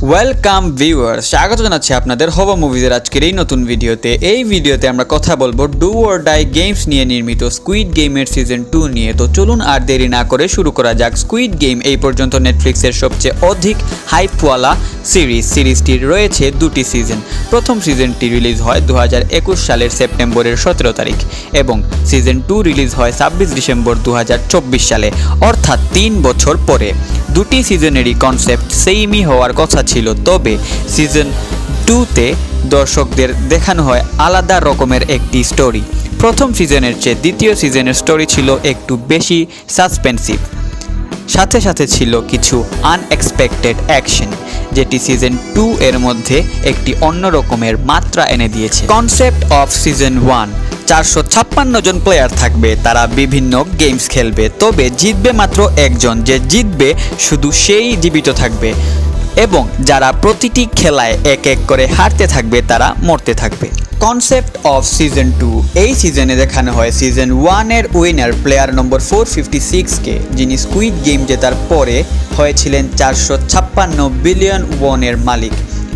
Welcome viewers, স্বাগত জানাচ্ছি আপনাদের হব মুভিজের আজকের এই নতুন ভিডিওতে। এই ভিডিওতে আমরা কথা বলবো ডু অর ডাই গেমস নিয়ে নির্মিত স্কুইড গেমের সিজন 2 নিয়ে। তো চলুন আর দেরি না করে শুরু করা যাক। স্কুইড গেম এই পর্যন্ত নেটফ্লিক্সের সবচেয়ে অধিক হাইপওয়ালা সিরিজটির রয়েছে দুটি সিজন। প্রথম সিজনটি রিলিজ হয় 2021 সালের সেপ্টেম্বরের 17 তারিখ এবং সিজন 2 রিলিজ হয় 26 ডিসেম্বর 2024 সালে, অর্থাৎ 3 বছর পরে। দুটি সিজনেরই কনসেপ্ট সেমই হওয়ার কথা ছিল, তবে সিজন 2তে দর্শকদের দেখানো হয় আলাদা রকমের একটি স্টোরি। প্রথম সিজনের চেয়ে দ্বিতীয় সিজনের স্টোরি ছিল একটু বেশি সাসপেন্সিভ, সাথে সাথে ছিল কিছু আনএক্সপেক্টেড অ্যাকশন, যেটি সিজন 2 এর মধ্যে একটি অন্য রকমের মাত্রা এনে দিয়েছে। কনসেপ্ট অফ সিজন 1: 456 জন প্লেয়ার থাকবে, তারা বিভিন্ন গেমস খেলবে, তবে জিতবে মাত্র একজন। যে জিতবে শুধু সেই জীবিত থাকবে এবং যারা প্রতিটি খেলায় এক এক করে হারতে থাকবে তারা মরতে থাকবে। কনসেপ্ট অফ সিজন 2: এই সিজনে দেখানো হয় সিজন 1 এর উইনার প্লেয়ার নম্বর 456কে, যিনি স্কুইড গেম জেতার পরে হয়েছিলেন 456 বিলিয়ন ওয়ানের মালিক।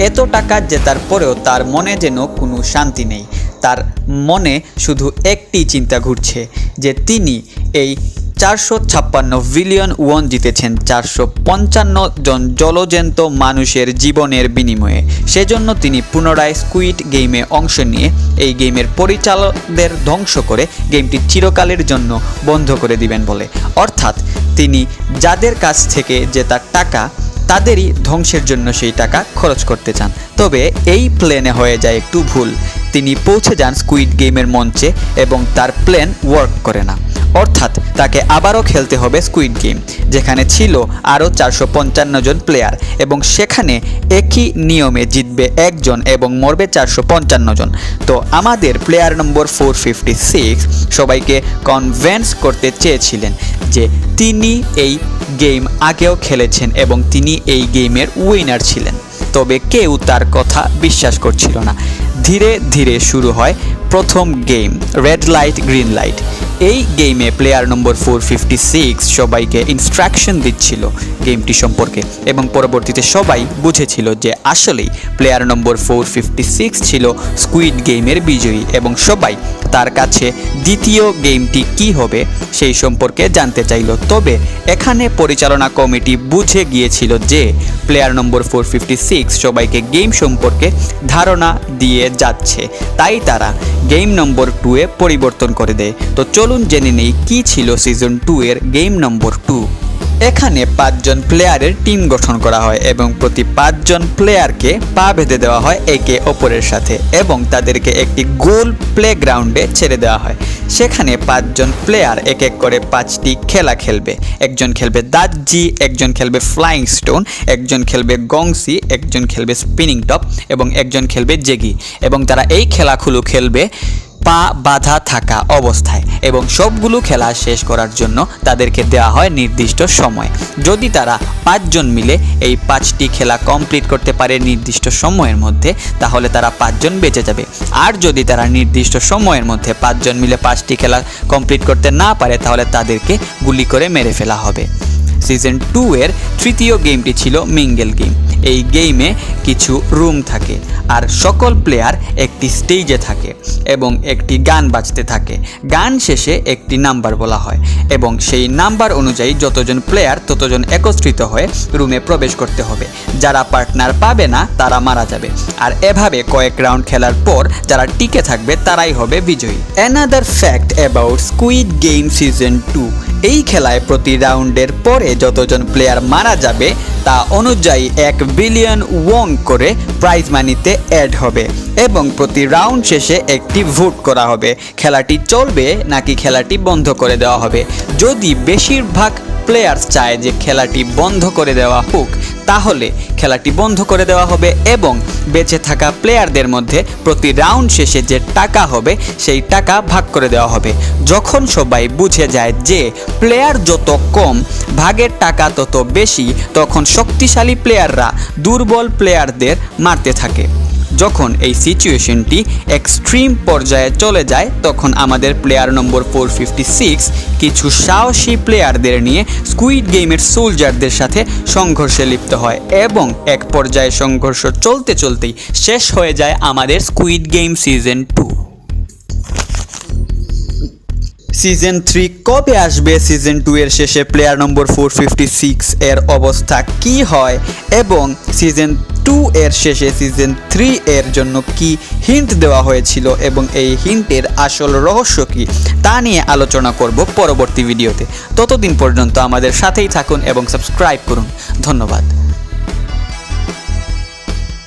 এত টাকা জেতার পরেও তার মনে যেন কোনো শান্তি নেই। তার মনে শুধু একটি চিন্তা ঘুরছে যে তিনি এই 456 বিলিয়ন ওয়ান জিতেছেন 455 জন জলজ্যান্ত মানুষের জীবনের বিনিময়ে। সেজন্য তিনি পুনরায় স্কুইড গেমে অংশ নিয়ে এই গেমের পরিচালকদের ধ্বংস করে গেমটি চিরকালের জন্য বন্ধ করে দিবেন বলে। অর্থাৎ তিনি যাদের কাছ থেকে জেতা টাকা তাদেরই ধ্বংসের জন্য সেই টাকা খরচ করতে চান। তবে এই প্ল্যানে হয়ে যায় একটু ভুল। তিনি পৌঁছে যান স্কুইড গেমের মঞ্চে এবং তার প্ল্যান ওয়ার্ক করে না। অর্থাৎ তাকে আবারও খেলতে হবে স্কুইড গেম, যেখানে ছিল আরও 455 জন প্লেয়ার এবং সেখানে একই নিয়মে জিতবে একজন এবং মরবে 455 জন। তো আমাদের প্লেয়ার নম্বর 456 সবাইকে কনভিন্স করতে চেয়েছিলেন যে তিনি এই গেম আগেও খেলেছেন এবং তিনি এই গেমের উইনার ছিলেন, তবে কেউ তার কথা বিশ্বাস করছিল না। ধীরে ধীরে শুরু হয় প্রথম game, red light green light. এই গেমে প্লেয়ার নম্বর 456 সবাইকে ইনস্ট্রাকশন দিচ্ছিল গেমটি সম্পর্কে এবং পরবর্তীতে সবাই বুঝেছিল যে আসলেই প্লেয়ার নম্বর 456 ছিল স্কুইড গেমের বিজয়ী এবং সবাই তার কাছে দ্বিতীয় গেমটি কি হবে সেই সম্পর্কে জানতে চাইল। তবে এখানে পরিচালনা কমিটি বুঝে গিয়েছিল যে প্লেয়ার নম্বর 456 সবাইকে গেম সম্পর্কে ধারণা দিয়ে যাচ্ছে, তাই তারা গেম নম্বর 2 এ পরিবর্তন করে দেয়। তো চলুন জেনে নেই কি ছিল সিজন 2 এর গেম নম্বর 2। এখানে 5 জন প্লেয়ারের টিম গঠন করা হয় এবং প্রতি 5 জন প্লেয়ারকে পা বেঁধে দেওয়া হয় একে অপরের সাথে এবং তাদেরকে একটি গোল প্লেগ্রাউন্ডে ছেড়ে দেওয়া হয়। সেখানে 5 জন প্লেয়ার এক এক করে 5টি খেলা খেলবে। একজন খেলবে দাজ্জি, একজন খেলবে ফ্লাইং স্টোন, একজন খেলবে গংসি, একজন খেলবে স্পিনিং টপ এবং একজন খেলবে জেগি। এবং তারা এই খেলাগুলো খেলবে পা বাঁধা থাকা অবস্থায় এবং সবগুলো খেলা শেষ করার জন্য তাদেরকে দেওয়া হয় নির্দিষ্ট সময়। যদি তারা 5 জন মিলে এই 5টি খেলা কমপ্লিট করতে পারে নির্দিষ্ট সময়ের মধ্যে, তাহলে তারা 5 জন বেঁচে যাবে। আর যদি তারা নির্দিষ্ট সময়ের মধ্যে 5 জন মিলে 5টি খেলা কমপ্লিট করতে না পারে, তাহলে তাদেরকে গুলি করে মেরে ফেলা হবে। সিজন 2 এর তৃতীয় গেমটি ছিল মিঙ্গেল গেম। এই গেমে কিছু রুম থাকে আর সকল প্লেয়ার একটি স্টেজে থাকে এবং একটি গান বাজতে থাকে। গান শেষে একটি নাম্বার বলা হয় এবং সেই নাম্বার অনুযায়ী যতজন প্লেয়ার ততজন একত্রিত হয়ে রুমে প্রবেশ করতে হবে। যারা পার্টনার পাবে না তারা মারা যাবে। আর এভাবে কয়েক রাউন্ড খেলার পর যারা টিকে থাকবে তারাই হবে বিজয়ী। Another fact about squid game season 2: এই খেলায় প্রতি রাউন্ডের পরে যতজন প্লেয়ার মারা যাবে তা অনুযায়ী 1 বিলিয়ন ওয়ান করে প্রাইজ মানিতে অ্যাড হবে এবং প্রতি রাউন্ড শেষে একটি ভোট করা হবে খেলাটি চলবে নাকি খেলাটি বন্ধ করে দেওয়া হবে। যদি বেশিরভাগ প্লেয়ার্স চায় যে খেলাটি বন্ধ করে দেওয়া হোক, তাহলে খেলাটি বন্ধ করে দেওয়া হবে এবং বেঁচে থাকা প্লেয়ারদের মধ্যে প্রতি রাউন্ড শেষে যে টাকা হবে সেই টাকা ভাগ করে দেওয়া হবে। যখন সবাই বুঝে যায় যে প্লেয়ার যত কম ভাগের টাকা তত বেশি, তখন শক্তিশালী প্লেয়াররা দুর্বল প্লেয়ারদের মারতে থাকে। যখন এই সিচুয়েশনটি এক্সট্রিম পর্যায়ে চলে যায় তখন আমাদের প্লেয়ার নম্বর 456 কিছু সাহসী প্লেয়ারদের নিয়ে স্কুইড গেমের সোলজারদের সাথে সংঘর্ষে লিপ্ত হয় এবং এক পর্যায়ে সংঘর্ষ চলতে চলতেই শেষ হয়ে যায় আমাদের স্কুইড গেম সিজন 2। সিজন 3 কবে আসবে, সিজন 2 এর শেষে প্লেয়ার নম্বর 456 এর অবস্থা কি হয় এবং সিজন 2 এর শেষে সিজন 3 এর জন্য কি হিন্ট দেওয়া হয়েছিল এবং এই হিন্টের আসল রহস্য কি তা নিয়ে আলোচনা করব পরবর্তী ভিডিওতে। ততদিন পর্যন্ত আমাদের সাথেই থাকুন এবং সাবস্ক্রাইব করুন। ধন্যবাদ।